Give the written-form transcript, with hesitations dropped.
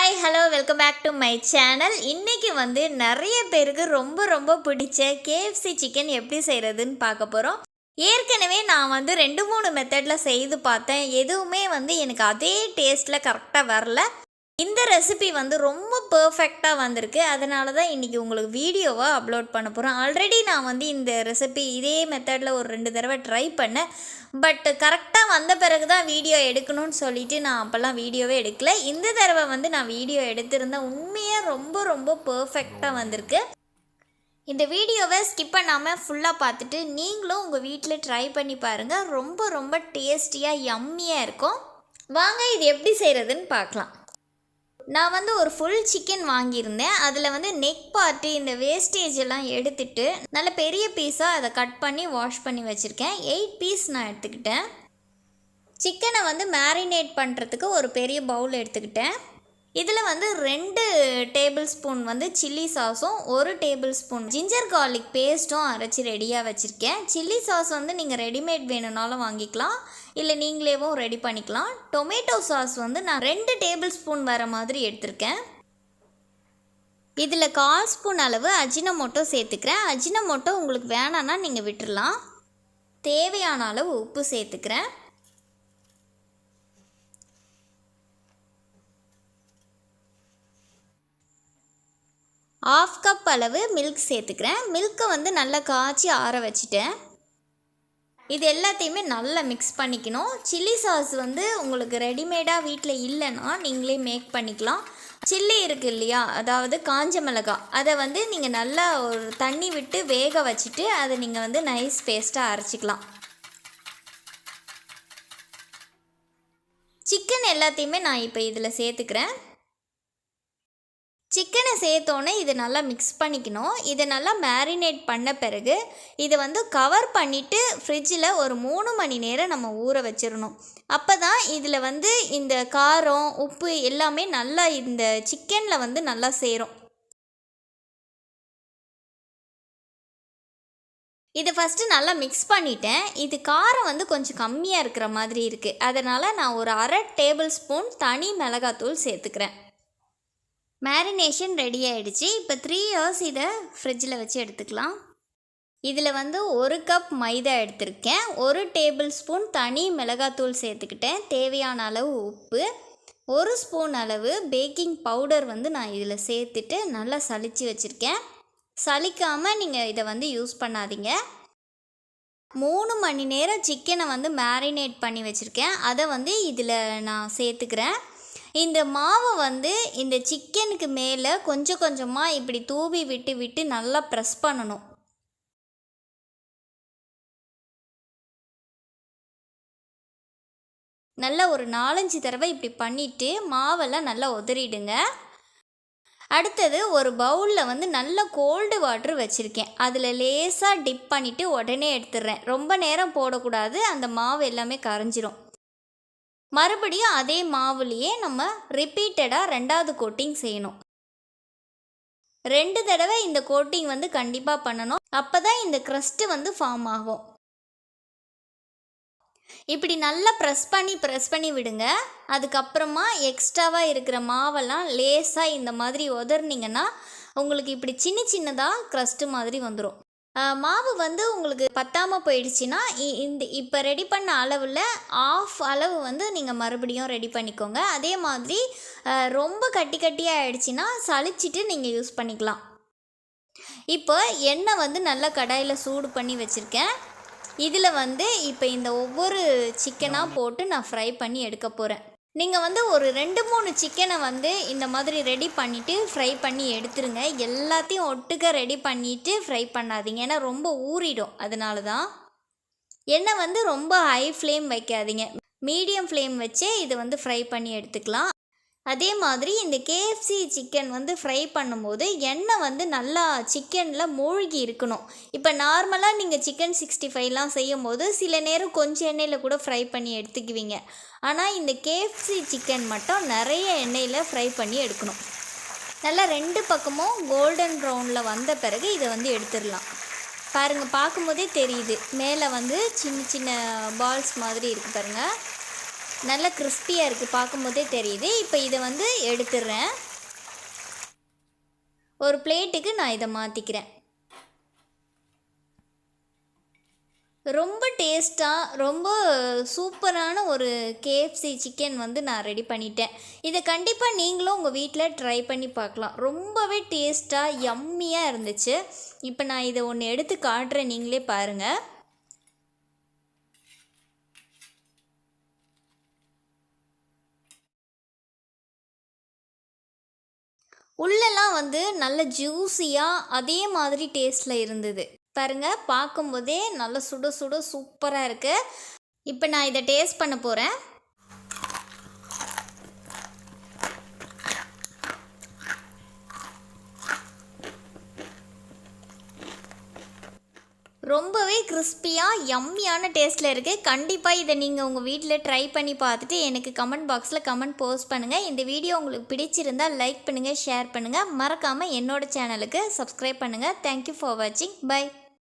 Hi hello welcome back to my channel. இன்றைக்கி நிறைய பேருக்கு ரொம்ப பிடிச்ச கேஎஃப்சி சிக்கன் எப்படி செய்கிறதுன்னு பார்க்க போகிறோம். ஏற்கனவே நான் 2-3 மெத்தடில் செய்து பார்த்தேன். எதுவுமே எனக்கு அதே டேஸ்ட்டில் கரெக்டாக வரல. இந்த ரெசிபி ரொம்ப பர்ஃபெக்டாக வந்திருக்கு. அதனால தான் இன்றைக்கி உங்களுக்கு வீடியோவாக அப்லோட் பண்ண போகிறேன். ஆல்ரெடி நான் இந்த ரெசிபி இதே மெத்தடில் ஒரு 2 தடவை ட்ரை பண்ணேன். பட் கரெக்டாக வந்த பிறகு தான் வீடியோ எடுக்கணும்னு சொல்லிவிட்டு நான் அப்போல்லாம் வீடியோவே எடுக்கல. இந்த தடவை நான் வீடியோ எடுத்திருந்தேன். உண்மையாக ரொம்ப பர்ஃபெக்டாக வந்திருக்கு. இந்த வீடியோவை ஸ்கிப் பண்ணாமல் ஃபுல்லாக பார்த்துட்டு நீங்களும் உங்கள் வீட்டில் ட்ரை பண்ணி பாருங்கள். ரொம்ப டேஸ்டியாக யம்மியாக இருக்கும். வாங்க இது எப்படி செய்கிறதுன்னு பார்க்கலாம். நான் ஒரு ஃபுல் சிக்கன் வாங்கியிருந்தேன். அதில் நெக் பார்ட்டு இந்த வேஸ்டேஜ் எல்லாம் எடுத்துட்டு நல்ல பெரிய பீஸாக அதை கட் பண்ணி வாஷ் பண்ணி வச்சுருக்கேன். 8 பீஸ் நான் எடுத்துக்கிட்டேன். சிக்கனை மேரினேட் பண்ணுறதுக்கு ஒரு பெரிய பவுல் எடுத்துக்கிட்டேன். இதில் 2 டேபிள் ஸ்பூன் சில்லி சாஸும் 1 டேபிள் ஸ்பூன் ஜிஞ்சர் கார்லிக் பேஸ்ட்டும் அரைச்சி ரெடியாக வச்சுருக்கேன். சில்லி சாஸ் நீங்கள் ரெடிமேட் வேணும்னாலும் வாங்கிக்கலாம், இல்லை நீங்களேவும் ரெடி பண்ணிக்கலாம். டொமேட்டோ சாஸ் நான் 2 டேபிள் ஸ்பூன் வர மாதிரி எடுத்திருக்கேன். இதில் 1/4 ஸ்பூன் அளவு அஜினமோட்டோ சேர்த்துக்கிறேன். அஜினமோட்டோ உங்களுக்கு வேணான்னா நீங்கள் விட்டுடலாம். தேவையான அளவு உப்பு சேர்த்துக்கிறேன். 1/2 கப் அளவு மில்க் சேர்த்துக்கிறேன். மில்க்கை நல்லா காய்ச்சி ஆற வச்சுட்டேன். இது எல்லாத்தையுமே நல்லா மிக்ஸ் பண்ணிக்கணும். சில்லி சாஸ் உங்களுக்கு ரெடிமேடாக வீட்டில் இல்லைன்னா நீங்களே மேக் பண்ணிக்கலாம். சில்லி இருக்குது இல்லையா, அதாவது காஞ்ச மிளகாய், அதை நீங்கள் நல்லா ஒரு தண்ணி விட்டு வேக வச்சுட்டு அதை நீங்கள் நைஸ் பேஸ்ட்டாக அரைச்சிக்கலாம். சிக்கன் எல்லாத்தையுமே நான் இப்போ இதில் சேர்த்துக்கிறேன். சிக்கனை சேர்த்தோன்னே இதை நல்லா மிக்ஸ் பண்ணிக்கணும். இதை நல்லா மேரினேட் பண்ண பிறகு இதை கவர் பண்ணிவிட்டு ஃப்ரிட்ஜில் ஒரு 3 மணி நேரம் நம்ம ஊற வச்சிடணும். அப்போ தான் இதில் இந்த காரம் உப்பு எல்லாமே நல்லா இந்த சிக்கனில் நல்லா சேரும். இதை ஃபஸ்ட்டு நல்லா மிக்ஸ் பண்ணிட்டேன். இது காரம் கொஞ்சம் கம்மியாக இருக்கிற மாதிரி இருக்குது. அதனால் நான் ஒரு 1/2 டேபிள் ஸ்பூன் தனி மிளகாத்தூள் சேர்த்துக்கிறேன். மேரினேஷன் ரெடி ஆகிடுச்சு. இப்போ 3 ஹவர்ஸ் இதை ஃப்ரிட்ஜில் வச்சு எடுத்துக்கலாம். இதில் 1 கப் மைதா எடுத்திருக்கேன். 1 டேபிள் ஸ்பூன் தனி மிளகாத்தூள் சேர்த்துக்கிட்டேன். தேவையான அளவு உப்பு, 1 ஸ்பூன் அளவு பேக்கிங் பவுடர் நான் இதில் சேர்த்துட்டு நல்லா சலிச்சு வச்சுருக்கேன். சலிக்காமல் நீங்கள் இதை யூஸ் பண்ணாதீங்க. 3 மணி நேரம் சிக்கனை மேரினேட் பண்ணி வச்சுருக்கேன். அதை இதில் நான் சேர்த்துக்கிறேன். இந்த மாவை இந்த சிக்கனுக்கு மேலே கொஞ்சம் கொஞ்சமாக இப்படி தூவி விட்டு நல்லா ப்ரெஸ் பண்ணணும். நல்லா ஒரு 4-5 தடவை இப்படி பண்ணிவிட்டு மாவெல்லாம் நல்லா உதறிடுங்க. அடுத்தது ஒரு பவுலில் நல்ல கோல்டு வாட்டர் வச்சுருக்கேன். அதில் லேசாக டிப் பண்ணிவிட்டு உடனே எடுத்துடுறேன். ரொம்ப நேரம் போடக்கூடாது, அந்த மாவு எல்லாமே கரைஞ்சிரும். மறுபடியும் அதே மாவுலேயே நம்ம ரிப்பீட்டடாக 2வது கோட்டிங் செய்யணும். 2 தடவை இந்த கோட்டிங் கண்டிப்பாக பண்ணணும். அப்போ தான் இந்த க்ரஸ்ட்டு ஃபார்ம் ஆகும். இப்படி நல்லா ப்ரெஸ் பண்ணி விடுங்க. அதுக்கப்புறமா எக்ஸ்ட்ராவாக இருக்கிற மாவெல்லாம் லேசாக இந்த மாதிரி உதறினீங்கன்னா உங்களுக்கு இப்படி சின்னதாக க்ரஸ்ட்டு மாதிரி வந்துடும். மாவு உங்களுக்கு பத்தாமல் போயிடுச்சுன்னா இப்போ ரெடி பண்ண அளவில் ஆஃப் அளவு நீங்கள் மறுபடியும் ரெடி பண்ணிக்கோங்க. அதே மாதிரி ரொம்ப கட்டியாக ஆகிடுச்சின்னா சலிச்சிட்டு நீங்கள் யூஸ் பண்ணிக்கலாம். இப்போ எண்ணெய் நல்லா கடாயில் சூடு பண்ணி வச்சுருக்கேன். இதில் இப்போ இந்த ஒவ்வொரு சிக்கனாக போட்டு நான் ஃப்ரை பண்ணி எடுக்க போகிறேன். நீங்கள் ஒரு 2-3 சிக்கனை இந்த மாதிரி ரெடி பண்ணிவிட்டு ஃப்ரை பண்ணி எடுத்துருங்க. எல்லாத்தையும் ஒட்டுக்க ரெடி பண்ணிவிட்டு ஃப்ரை பண்ணாதீங்க, ஏன்னா ரொம்ப ஊறிடும். அதனால தான் எண்ணெய் ரொம்ப ஹை ஃப்ளேம் வைக்காதீங்க, மீடியம் ஃப்ளேம் வச்சே இதை ஃப்ரை பண்ணி எடுத்துக்கலாம். அதே மாதிரி இந்த கேஎஃப்சி சிக்கன் ஃப்ரை பண்ணும்போது எண்ணெய் நல்லா சிக்கனில் மூழ்கி இருக்கணும். இப்போ நார்மலாக நீங்கள் சிக்கன் 65லாம் செய்யும்போது சில நேரம் கொஞ்சம் எண்ணெயில் கூட ஃப்ரை பண்ணி எடுத்துக்குவீங்க. ஆனால் இந்த கேஎஃப்சி சிக்கன் மட்டும் நிறைய எண்ணெயில் ஃப்ரை பண்ணி எடுக்கணும். நல்லா 2 பக்கமும் கோல்டன் ப்ரௌனில் வந்த பிறகு இதை எடுத்துடலாம். பாருங்கள், பார்க்கும்போதே தெரியுது மேலே சின்ன பால்ஸ் மாதிரி இருக்குது பாருங்கள். நல்ல கிறிஸ்பியாக இருக்குது, பார்க்கும்போதே தெரியுது. இப்போ இதை வந்து எடுத்துடுறேன். ஒரு பிளேட்டுக்கு நான் இதை மாற்றிக்கிறேன். ரொம்ப டேஸ்ட்டாக ரொம்ப சூப்பரான ஒரு கேஎஃப்சி சிக்கன் வந்து நான் ரெடி பண்ணிட்டேன். இதை கண்டிப்பாக நீங்களும் உங்கள் வீட்டில் ட்ரை பண்ணி பார்க்கலாம். ரொம்பவே டேஸ்ட்டாக யம்மியாக இருந்துச்சு. இப்போ நான் இதை ஒன்று எடுத்து காட்டுறேன், நீங்களே பாருங்கள். உள்ளெல்லாம் வந்து நல்ல ஜூஸியாக அதே மாதிரி டேஸ்ட்டில் இருந்தது. பாருங்கள், பார்க்கும்போதே நல்ல சுட சுட சூப்பராக இருக்குது. இப்போ நான் இதை டேஸ்ட் பண்ண போகிறேன். ரொம்பவே கிறிஸ்பியாக யம்மியான டேஸ்ட்டில் இருக்குது. கண்டிப்பாக இதை நீங்கள் உங்கள் வீட்டில் ட்ரை பண்ணி பார்த்துட்டு எனக்கு கமெண்ட் பாக்ஸில் கமெண்ட் போஸ்ட் பண்ணுங்கள். இந்த வீடியோ உங்களுக்கு பிடிச்சிருந்தால் லைக் பண்ணுங்கள், ஷேர் பண்ணுங்கள். மறக்காமல் என்னோடய சேனலுக்கு சப்ஸ்கிரைப் பண்ணுங்கள். தேங்க்யூ ஃபார் வாட்சிங். பை.